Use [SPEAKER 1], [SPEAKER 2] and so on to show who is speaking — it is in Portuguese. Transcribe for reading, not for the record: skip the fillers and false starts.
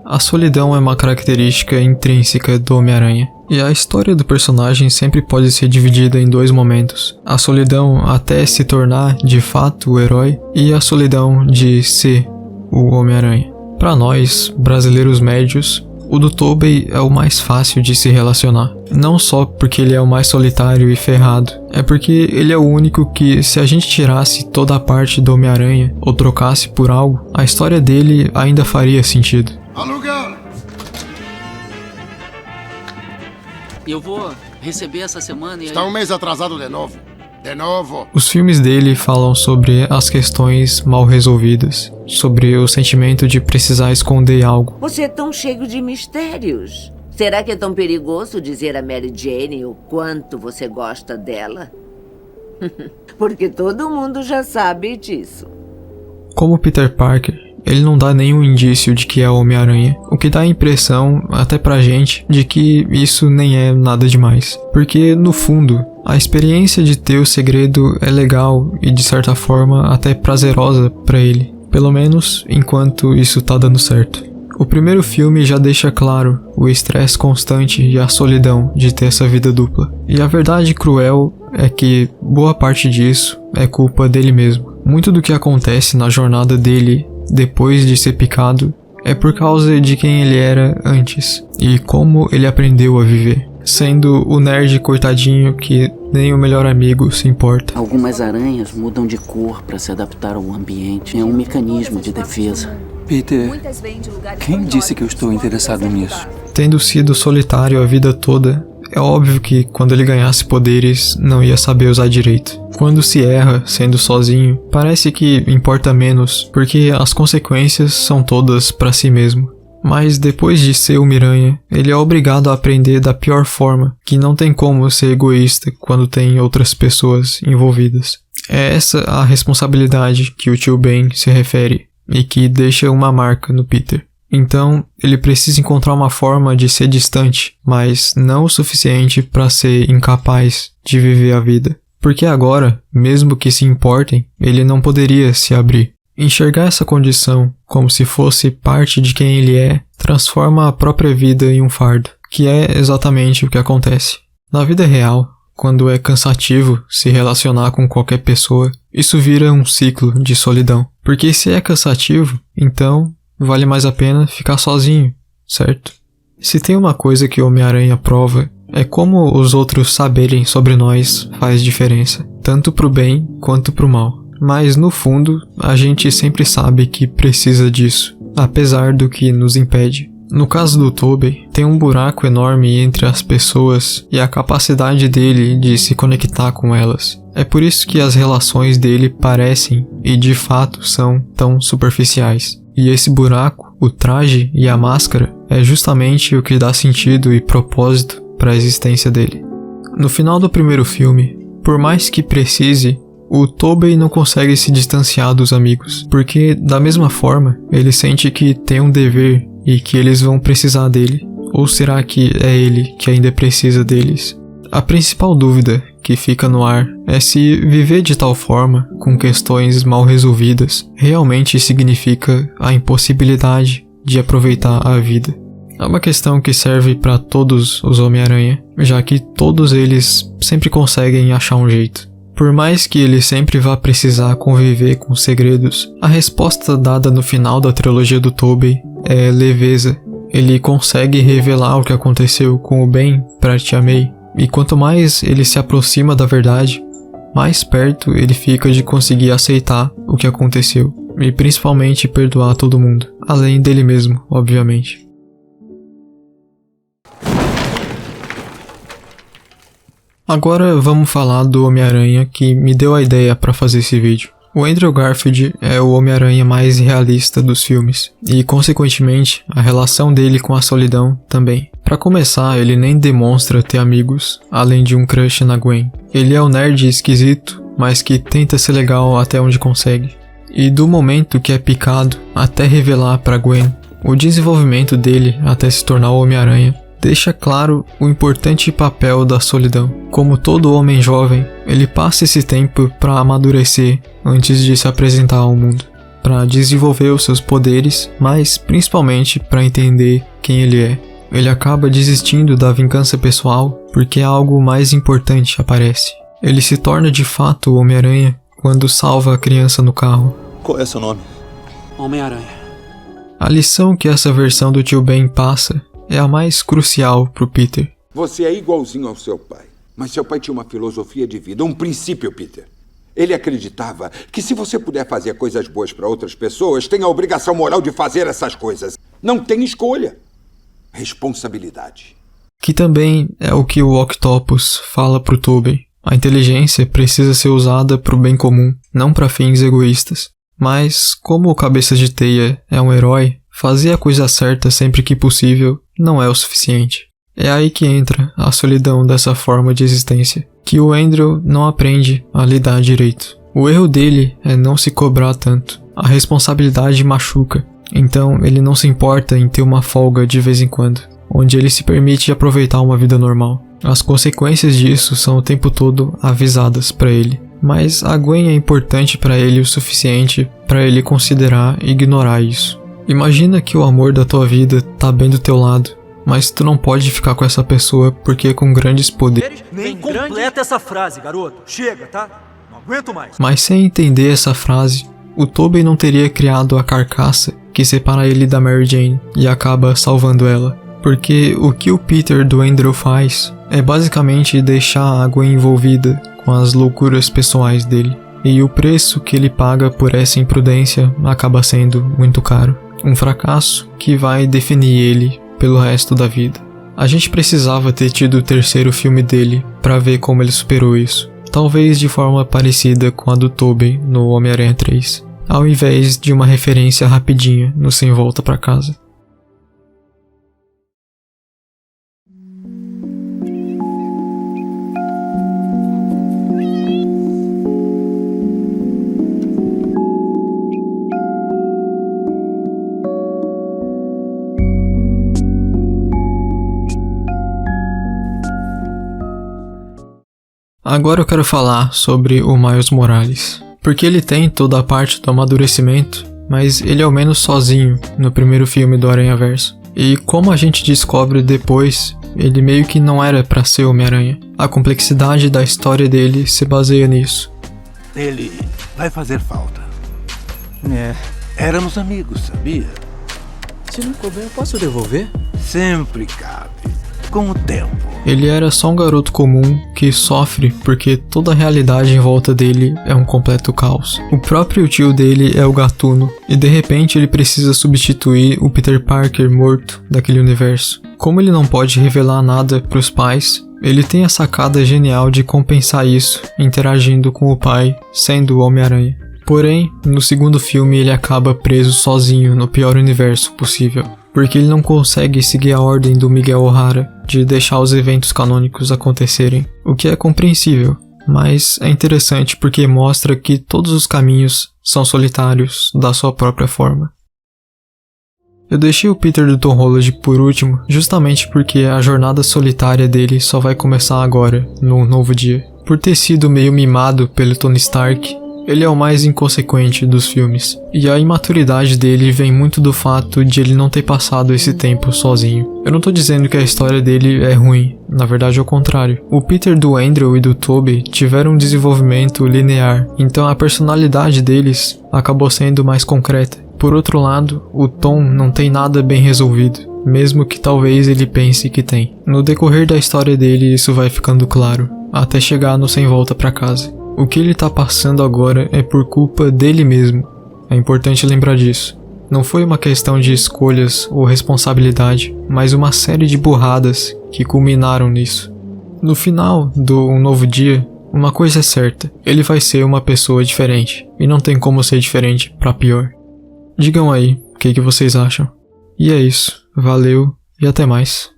[SPEAKER 1] A solidão é uma característica intrínseca do Homem-Aranha. E a história do personagem sempre pode ser dividida em dois momentos. A solidão até se tornar, de fato, o herói, e a solidão de ser o Homem-Aranha. Para nós, brasileiros médios, o do Tobey é o mais fácil de se relacionar. Não só porque ele é o mais solitário e ferrado, é porque ele é o único que, se a gente tirasse toda a parte do Homem-Aranha ou trocasse por algo, a história dele ainda faria sentido.
[SPEAKER 2] Aluguel!
[SPEAKER 3] Eu vou receber essa semana e...
[SPEAKER 2] Está um mês atrasado de novo. De novo.
[SPEAKER 1] Os filmes dele falam sobre as questões mal resolvidas, sobre o sentimento de precisar esconder algo.
[SPEAKER 4] Você é tão cheio de mistérios. Será que é tão perigoso dizer a Mary Jane o quanto você gosta dela? Porque todo mundo já sabe disso.
[SPEAKER 1] Como Peter Parker, ele não dá nenhum indício de que é o Homem-Aranha, o que dá a impressão, até pra gente, de que isso nem é nada demais. Porque, no fundo, a experiência de ter o segredo é legal e, de certa forma, até prazerosa pra ele. Pelo menos, enquanto isso tá dando certo. O primeiro filme já deixa claro o estresse constante e a solidão de ter essa vida dupla. E a verdade cruel é que boa parte disso é culpa dele mesmo. Muito do que acontece na jornada dele depois de ser picado é por causa de quem ele era antes e como ele aprendeu a viver, sendo o nerd coitadinho que nem o melhor amigo se importa.
[SPEAKER 3] Algumas aranhas mudam de cor para se adaptar ao ambiente. É um mecanismo de defesa.
[SPEAKER 5] Peter, quem disse que eu estou interessado nisso?
[SPEAKER 1] Tendo sido solitário a vida toda, é óbvio que quando ele ganhasse poderes não ia saber usar direito. Quando se erra sendo sozinho, parece que importa menos, porque as consequências são todas pra si mesmo. Mas depois de ser o Miranha, ele é obrigado a aprender da pior forma, que não tem como ser egoísta quando tem outras pessoas envolvidas. É essa a responsabilidade que o tio Ben se refere, e que deixa uma marca no Peter. Então, ele precisa encontrar uma forma de ser distante, mas não o suficiente para ser incapaz de viver a vida. Porque agora, mesmo que se importem, ele não poderia se abrir. Enxergar essa condição como se fosse parte de quem ele é, transforma a própria vida em um fardo, que é exatamente o que acontece. Na vida real, quando é cansativo se relacionar com qualquer pessoa, isso vira um ciclo de solidão. Porque se é cansativo, então vale mais a pena ficar sozinho, certo? Se tem uma coisa que o Homem-Aranha prova, é como os outros saberem sobre nós faz diferença, tanto pro bem quanto pro mal. Mas no fundo, a gente sempre sabe que precisa disso, apesar do que nos impede. No caso do Tobey, tem um buraco enorme entre as pessoas e a capacidade dele de se conectar com elas. É por isso que as relações dele parecem, e de fato são, tão superficiais. E esse buraco, o traje e a máscara, é justamente o que dá sentido e propósito para a existência dele. No final do primeiro filme, por mais que precise, o Tobey não consegue se distanciar dos amigos, porque da mesma forma, ele sente que tem um dever e que eles vão precisar dele. Ou será que é ele que ainda precisa deles? A principal dúvida que fica no ar é se viver de tal forma, com questões mal resolvidas, realmente significa a impossibilidade de aproveitar a vida. É uma questão que serve para todos os Homem-Aranha, já que todos eles sempre conseguem achar um jeito. Por mais que ele sempre vá precisar conviver com segredos, a resposta dada no final da trilogia do Tobey é leveza. Ele consegue revelar o que aconteceu com o Ben pra Tia May, e quanto mais ele se aproxima da verdade, mais perto ele fica de conseguir aceitar o que aconteceu, e principalmente perdoar todo mundo, além dele mesmo, obviamente. Agora vamos falar do Homem-Aranha que me deu a ideia para fazer esse vídeo. O Andrew Garfield é o Homem-Aranha mais realista dos filmes, e consequentemente a relação dele com a solidão também. Para começar, ele nem demonstra ter amigos, além de um crush na Gwen. Ele é o nerd esquisito, mas que tenta ser legal até onde consegue. E do momento que é picado até revelar para Gwen, o desenvolvimento dele até se tornar o Homem-Aranha deixa claro o importante papel da solidão. Como todo homem jovem, ele passa esse tempo para amadurecer antes de se apresentar ao mundo. para desenvolver os seus poderes, mas principalmente para entender quem ele é. Ele acaba desistindo da vingança pessoal porque algo mais importante aparece. Ele se torna de fato o Homem-Aranha quando salva a criança no carro.
[SPEAKER 6] Qual é seu nome?
[SPEAKER 5] Homem-Aranha.
[SPEAKER 1] A lição que essa versão do Tio Ben passa é a mais crucial pro Peter.
[SPEAKER 7] Você é igualzinho ao seu pai. Mas seu pai tinha uma filosofia de vida, um princípio, Peter. Ele acreditava que se você puder fazer coisas boas para outras pessoas, tem a obrigação moral de fazer essas coisas. Não tem escolha. Responsabilidade.
[SPEAKER 1] Que também é o que o Octopus fala pro Tobey. A inteligência precisa ser usada pro bem comum, não para fins egoístas. Mas, como o Cabeça de Teia é um herói, fazer a coisa certa sempre que possível não é o suficiente. É aí que entra a solidão dessa forma de existência, que o Andrew não aprende a lidar direito. O erro dele é não se cobrar tanto. A responsabilidade machuca, então ele não se importa em ter uma folga de vez em quando, onde ele se permite aproveitar uma vida normal. As consequências disso são o tempo todo avisadas para ele. Mas a Gwen é importante para ele o suficiente para ele considerar ignorar isso. Imagina que o amor da tua vida tá bem do teu lado, mas tu não pode ficar com essa pessoa porque com grandes poderes...
[SPEAKER 8] Nem completa essa frase, garoto. Chega, tá? Não aguento mais.
[SPEAKER 1] Mas sem entender essa frase, o Tobey não teria criado a carcaça que separa ele da Mary Jane e acaba salvando ela. Porque o que o Peter do Andrew faz é basicamente deixar a Gwen envolvida com as loucuras pessoais dele. E o preço que ele paga por essa imprudência acaba sendo muito caro. Um fracasso que vai definir ele pelo resto da vida. A gente precisava ter tido o terceiro filme dele para ver como ele superou isso. Talvez de forma parecida com a do Tobey no Homem-Aranha 3, ao invés de uma referência rapidinha no Sem Volta pra Casa. Agora eu quero falar sobre o Miles Morales, porque ele tem toda a parte do amadurecimento, mas ele é o menos sozinho no primeiro filme do Aranhaverso. E como a gente descobre depois, ele meio que não era pra ser Homem-Aranha. A complexidade da história dele se baseia nisso.
[SPEAKER 9] Ele vai fazer falta. Éramos amigos, sabia?
[SPEAKER 5] Se não couber, eu posso devolver?
[SPEAKER 9] Sempre cabe. Com o tempo.
[SPEAKER 1] Ele era só um garoto comum que sofre porque toda a realidade em volta dele é um completo caos. O próprio tio dele é o Gatuno e de repente ele precisa substituir o Peter Parker morto daquele universo. Como ele não pode revelar nada pros pais, ele tem a sacada genial de compensar isso interagindo com o pai, sendo o Homem-Aranha. Porém, no segundo filme ele acaba preso sozinho no pior universo possível, porque ele não consegue seguir a ordem do Miguel O'Hara de deixar os eventos canônicos acontecerem, o que é compreensível, mas é interessante porque mostra que todos os caminhos são solitários da sua própria forma. Eu deixei o Peter do Tom Holland por último, justamente porque a jornada solitária dele só vai começar agora, num novo dia. Por ter sido meio mimado pelo Tony Stark, ele é o mais inconsequente dos filmes, e a imaturidade dele vem muito do fato de ele não ter passado esse tempo sozinho. Eu não tô dizendo que a história dele é ruim, na verdade é o contrário. O Peter do Andrew e do Tobey tiveram um desenvolvimento linear, então a personalidade deles acabou sendo mais concreta. Por outro lado, o Tom não tem nada bem resolvido, mesmo que talvez ele pense que tem. No decorrer da história dele isso vai ficando claro, até chegar no Sem Volta pra Casa. O que ele tá passando agora é por culpa dele mesmo. É importante lembrar disso. Não foi uma questão de escolhas ou responsabilidade, mas uma série de burradas que culminaram nisso. No final do Um Novo Dia, uma coisa é certa, ele vai ser uma pessoa diferente, e não tem como ser diferente pra pior. Digam aí o que vocês acham. E é isso, valeu e até mais.